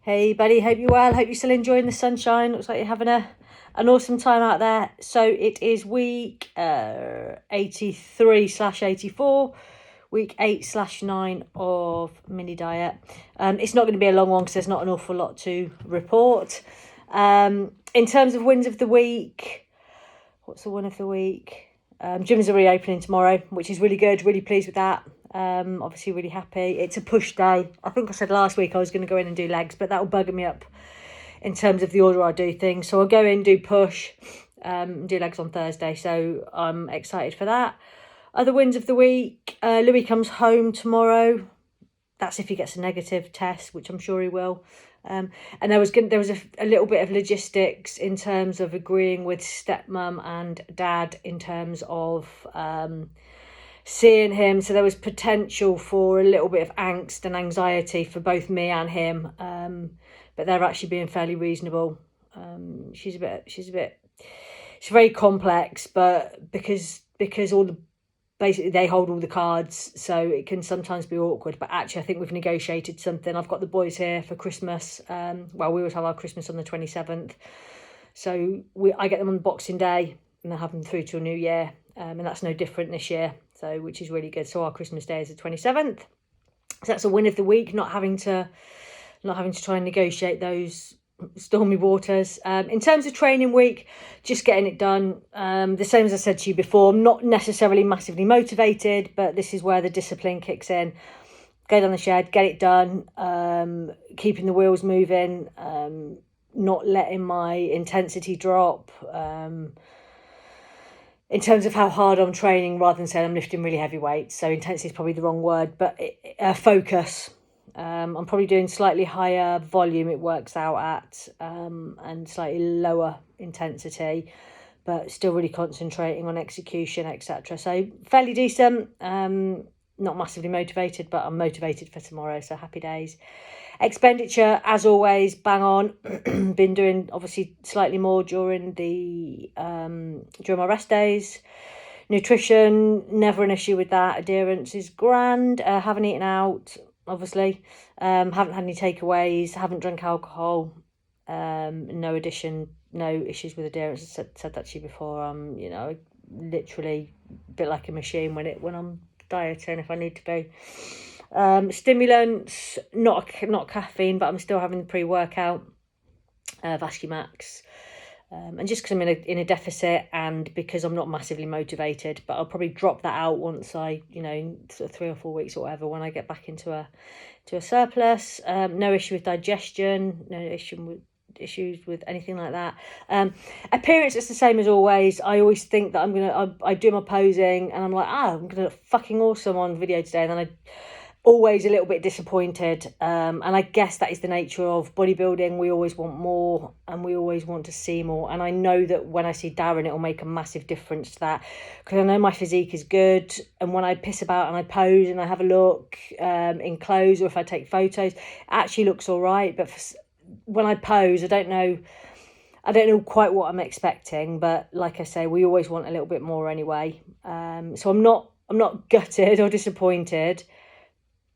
Hey buddy, hope you're well. Hope you're still enjoying the sunshine. Looks like you're having an awesome time out there. So it is week 83/84, week 8/9 of mini diet. It's not going to be a long one because there's not an awful lot to report. In terms of wins of the week, what's the win of the week? Gyms are reopening tomorrow, which is really good. Really pleased with that. Obviously really happy. It's a push day. I think I said last week I was going to go in and do legs, but that will bugger me up in terms of the order I do things. So I'll go in, do push, do legs on Thursday. So I'm excited for that. Other wins of the week. Louis comes home tomorrow. That's if he gets a negative test, which I'm sure he will. And there was a little bit of logistics in terms of agreeing with stepmom and dad in terms of seeing him. So there was potential for a little bit of angst and anxiety for both me and him. But they're actually being fairly reasonable. She's very complex, but because basically they hold all the cards, so it can sometimes be awkward. But actually I think we've negotiated something. I've got the boys here for Christmas. We always have our Christmas on the 27th. So I get them on Boxing Day and they'll have them through till New Year. And that's no different this year, so which is really good. So our Christmas Day is the 27th. So that's a win of the week, not having to try and negotiate those stormy waters. In terms of training week, just getting it done. The same as I said to you before, I'm not necessarily massively motivated, but this is where the discipline kicks in. Go down the shed, get it done, keeping the wheels moving, not letting my intensity drop. In terms of how hard I'm training, rather than saying I'm lifting really heavy weights. So intensity is probably the wrong word, but focus. I'm probably doing slightly higher volume, it works out at, and slightly lower intensity, but still really concentrating on execution, etc. So fairly decent. Not massively motivated, but I'm motivated for tomorrow, so happy days. Expenditure, as always, bang on. Been doing obviously slightly more during my rest days. Nutrition, never an issue with that. Adherence is grand. Haven't eaten out, obviously. Haven't had any takeaways. Haven't drunk alcohol. No issues with adherence. I said that to you before. Literally a bit like a machine when I'm dieting if I need to be. Stimulants, not caffeine, but I'm still having the pre-workout, Vascumax. And just because I'm in a deficit and because I'm not massively motivated, but I'll probably drop that out once I, sort of 3 or 4 weeks or whatever, when I get back into a surplus. No issue with digestion, no issues with anything like that. Appearance is the same as always. I always think that I do my posing and I'm like, I'm gonna look fucking awesome on video today, and then I always a little bit disappointed, and I guess that is the nature of bodybuilding. We always want more and we always want to see more, and I know that when I see Darren it'll make a massive difference to that, because I know my physique is good, and when I piss about and I pose and I have a look in clothes, or if I take photos, it actually looks all right. But when I pose, I don't know quite what I'm expecting, but like I say, we always want a little bit more anyway. So I'm not gutted or disappointed,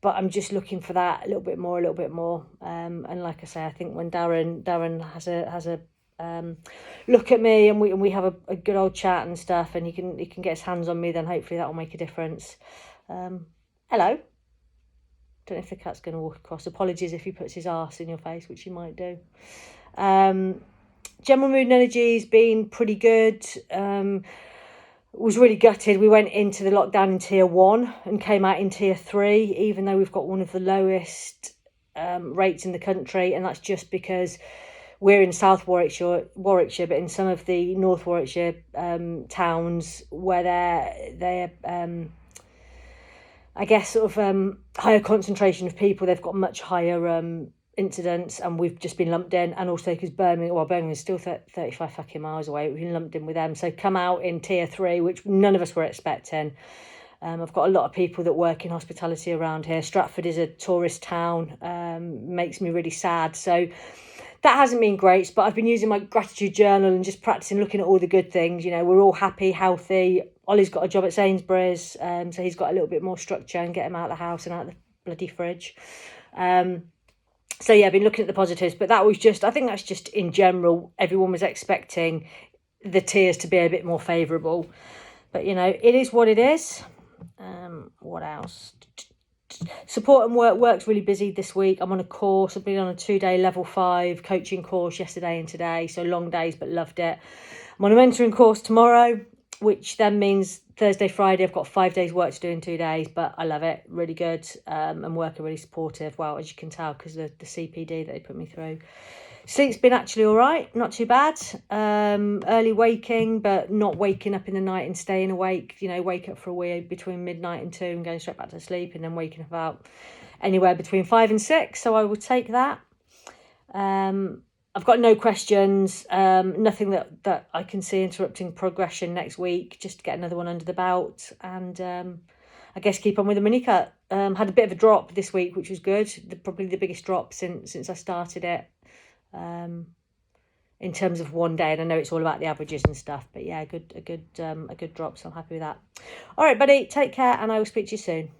but I'm just looking for that a little bit more. And like I say, I think when Darren has a look at me and we have a good old chat and stuff, and he can get his hands on me, then hopefully that will make a difference. Hello. Don't know if the cat's going to walk across. Apologies if he puts his arse in your face, which he might do. General mood and energy has been pretty good. Was really gutted. We went into the lockdown in tier 1 and came out in tier 3, even though we've got one of the lowest rates in the country, and that's just because we're in South Warwickshire, but in some of the North Warwickshire towns where they're I guess sort of higher concentration of people, they've got much higher incidents, and we've just been lumped in. And also because Birmingham is still 35 fucking miles away, we've been lumped in with them, so come out in tier 3, which none of us were expecting. I've got a lot of people that work in hospitality around here. Stratford is a tourist town, makes me really sad, so that hasn't been great. But I've been using my gratitude journal and just practicing looking at all the good things. We're all happy, healthy. Ollie's got a job at Sainsbury's, so he's got a little bit more structure and get him out of the house and out of the bloody fridge. So yeah, I've been looking at the positives, but that was just, I think that's just in general, everyone was expecting the tiers to be a bit more favourable. But, you know, it is what it is. What else? Support and work's really busy this week. I'm on a course. I've been on a 2-day level 5 coaching course yesterday and today. So long days, but loved it. I'm on a mentoring course tomorrow, which then means Thursday, Friday, I've got 5 days work to do in 2 days, but I love it. Really good. And work are really supportive. Well, as you can tell, because of the CPD that they put me through. Sleep's been actually all right, not too bad. Early waking, but not waking up in the night and staying awake. You know, wake up for a wee between midnight and 2 and going straight back to sleep, and then waking up about anywhere between 5 and 6. So I would take that. I've got no questions, nothing that I can see interrupting progression next week. Just get another one under the belt, and I guess keep on with the mini cut. Had a bit of a drop this week, which was good. Probably the biggest drop since I started it. In terms of one day, and I know it's all about the averages and stuff, but yeah, a good drop, so I'm happy with that. All right, buddy, take care, and I will speak to you soon.